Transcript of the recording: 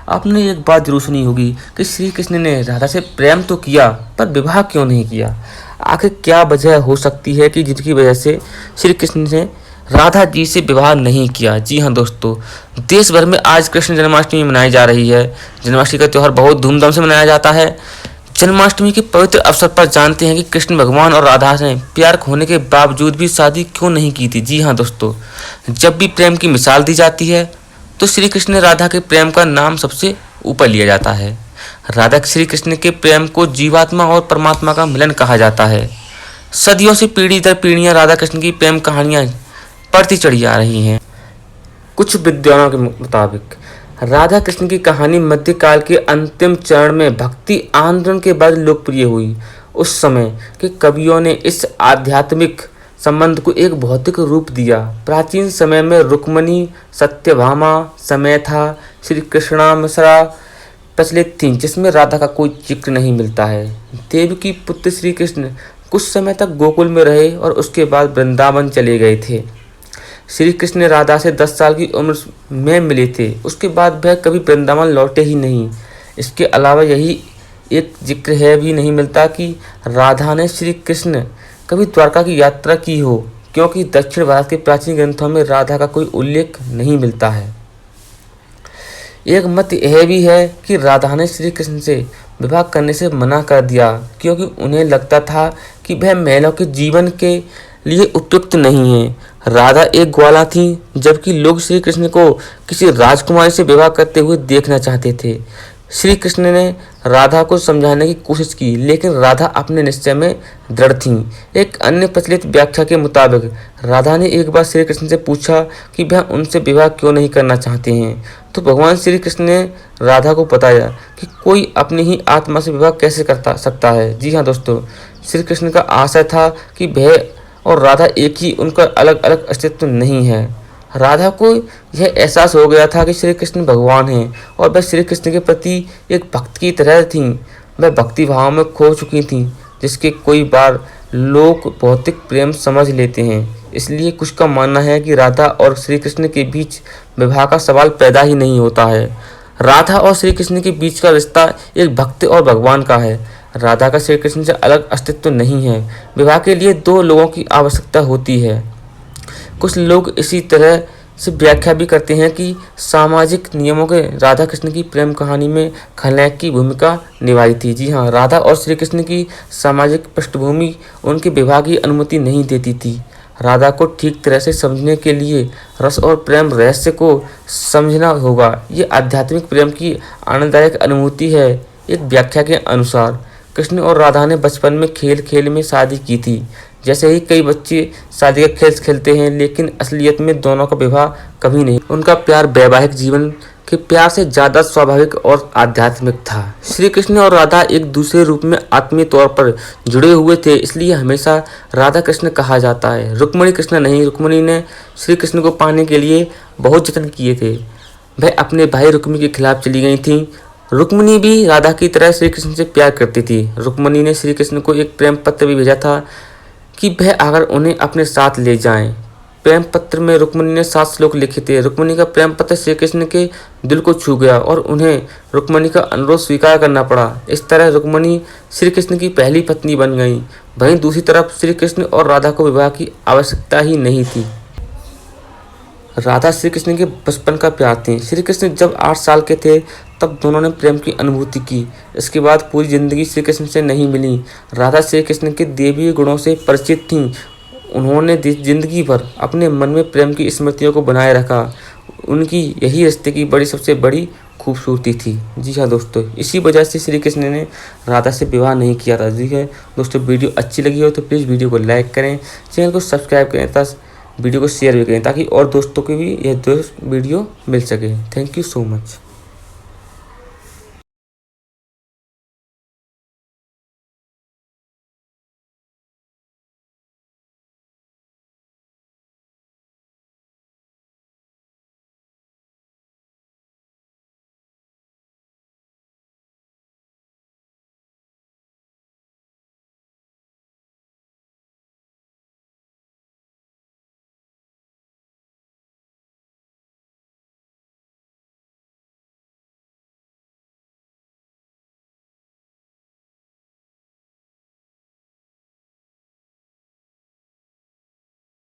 आपने एक बात जरूर सुनी होगी कि श्री कृष्ण ने राधा से प्रेम तो किया पर विवाह क्यों नहीं किया। आखिर क्या वजह हो सकती है कि जिनकी वजह से श्री कृष्ण ने राधा जी से विवाह नहीं किया। जी हाँ दोस्तों, देश भर में आज कृष्ण जन्माष्टमी मनाई जा रही है। जन्माष्टमी का त्यौहार बहुत धूमधाम से मनाया जाता है। जन्माष्टमी के पवित्र अवसर पर जानते हैं कि कृष्ण भगवान और राधा ने प्यार होने के बावजूद भी शादी क्यों नहीं की थी। जी हाँ दोस्तों, जब भी प्रेम की मिसाल दी जाती है तो श्री कृष्ण राधा के प्रेम का नाम सबसे ऊपर लिया जाता है। राधा श्री कृष्ण के प्रेम को जीवात्मा और परमात्मा का मिलन कहा जाता है। सदियों से पीढ़ी दर पीढ़ियां राधा कृष्ण की प्रेम कहानियां बढ़ती चढ़ी आ रही हैं। कुछ विद्वानों के मुताबिक राधा कृष्ण की कहानी मध्यकाल के अंतिम चरण में भक्ति आंदोलन के बाद लोकप्रिय हुई। उस समय के कवियों ने इस आध्यात्मिक संबंध को एक भौतिक रूप दिया। प्राचीन समय में रुक्मणी, सत्यभामा, समयथा, श्री कृष्णामसरा प्रचलित थीं, जिसमें राधा का कोई जिक्र नहीं मिलता है। देव की पुत्र श्री कृष्ण कुछ समय तक गोकुल में रहे और उसके बाद वृंदावन चले गए थे। श्री कृष्ण राधा से 10 साल की उम्र में मिले थे। उसके बाद वह कभी वृंदावन लौटे ही नहीं। इसके अलावा यही एक जिक्र है भी नहीं मिलता कि राधा ने श्री कृष्ण कभी द्वारका की यात्रा की हो, क्योंकि दक्षिण भारत के प्राचीन ग्रंथों में राधा का कोई उल्लेख नहीं मिलता है। एक मत यह भी है कि राधा ने श्री कृष्ण से विवाह करने से मना कर दिया, क्योंकि उन्हें लगता था कि वह महिलाओं के जीवन के लिए उपयुक्त नहीं है। राधा एक ग्वाला थी, जबकि लोग श्री कृष्ण को किसी राजकुमारी से विवाह करते हुए देखना चाहते थे। श्री कृष्ण ने राधा को समझाने की कोशिश की, लेकिन राधा अपने निश्चय में दृढ़ थीं। एक अन्य प्रचलित व्याख्या के मुताबिक राधा ने एक बार श्री कृष्ण से पूछा कि वह उनसे विवाह क्यों नहीं करना चाहते हैं, तो भगवान श्री कृष्ण ने राधा को बताया कि कोई अपनी ही आत्मा से विवाह कैसे करता सकता है। जी हाँ दोस्तों, श्री कृष्ण का आशय था कि वह और राधा एक ही, उनका अलग अलग अस्तित्व नहीं है। राधा को यह एहसास हो गया था कि श्री कृष्ण भगवान हैं और वह श्री कृष्ण के प्रति एक भक्त की तरह थीं। वह भक्ति भाव में खो चुकी थीं, जिसके कई बार लोग भौतिक प्रेम समझ लेते हैं। इसलिए कुछ का मानना है कि राधा और श्री कृष्ण के बीच विवाह का सवाल पैदा ही नहीं होता है। राधा और श्री कृष्ण के बीच का रिश्ता एक भक्त और भगवान का है। राधा का श्री कृष्ण से अलग अस्तित्व नहीं है। विवाह के लिए 2 लोगों की आवश्यकता होती है। कुछ लोग इसी तरह से व्याख्या भी करते हैं कि सामाजिक नियमों के राधा कृष्ण की प्रेम कहानी में खलनायक की भूमिका निभाई थी। जी हाँ, राधा और श्री कृष्ण की सामाजिक पृष्ठभूमि उनके विवाह की अनुमति नहीं देती थी। राधा को ठीक तरह से समझने के लिए रस और प्रेम रहस्य को समझना होगा। ये आध्यात्मिक प्रेम की आनंददायक अनुभूति है। एक व्याख्या के अनुसार कृष्ण और राधा ने बचपन में खेल खेल में शादी की थी। जैसे ही कई बच्चे शादी का खेल खेलते हैं, लेकिन असलियत में दोनों का विवाह कभी नहीं। उनका प्यार वैवाहिक जीवन के प्यार से ज़्यादा स्वाभाविक और आध्यात्मिक था। श्री कृष्ण और राधा एक दूसरे रूप में आत्मीय तौर पर जुड़े हुए थे, इसलिए हमेशा राधा कृष्ण कहा जाता है, रुक्मणी कृष्ण नहीं। रुक्मणी ने श्री कृष्ण को पाने के लिए बहुत जतन किए थे। वह अपने भाई रुक्मी के खिलाफ चली गई थी। रुक्मणी भी राधा की तरह श्री कृष्ण से प्यार करती थी। रुक्मणी ने श्री कृष्ण को एक प्रेम पत्र भी भेजा था कि वह अगर उन्हें अपने साथ ले जाएं। प्रेम पत्र में रुक्मणी ने 7 श्लोक लिखे थे। रुक्मणी का प्रेम पत्र श्री कृष्ण के दिल को छू गया और उन्हें रुक्मणी का अनुरोध स्वीकार करना पड़ा। इस तरह रुक्मणी श्री कृष्ण की पहली पत्नी बन गई। वहीं दूसरी तरफ श्री कृष्ण और राधा को विवाह की आवश्यकता ही नहीं थी। राधा श्री कृष्ण के बचपन का प्यार थी। श्री कृष्ण जब 8 साल के थे तब दोनों ने प्रेम की अनुभूति की। इसके बाद पूरी जिंदगी श्री कृष्ण से नहीं मिली। राधा श्री कृष्ण के देवीय गुणों से परिचित थीं। उन्होंने जिंदगी भर अपने मन में प्रेम की स्मृतियों को बनाए रखा। उनकी यही रिश्ते की सबसे बड़ी खूबसूरती थी। जी हाँ दोस्तों, इसी वजह से श्री कृष्ण ने राधा से विवाह नहीं किया था। जी है दोस्तों, वीडियो अच्छी लगी हो तो प्लीज़ वीडियो को लाइक करें, चैनल को सब्सक्राइब करें, वीडियो को शेयर भी करें ताकि और दोस्तों को भी यह वीडियो मिल सके। Thank you so much.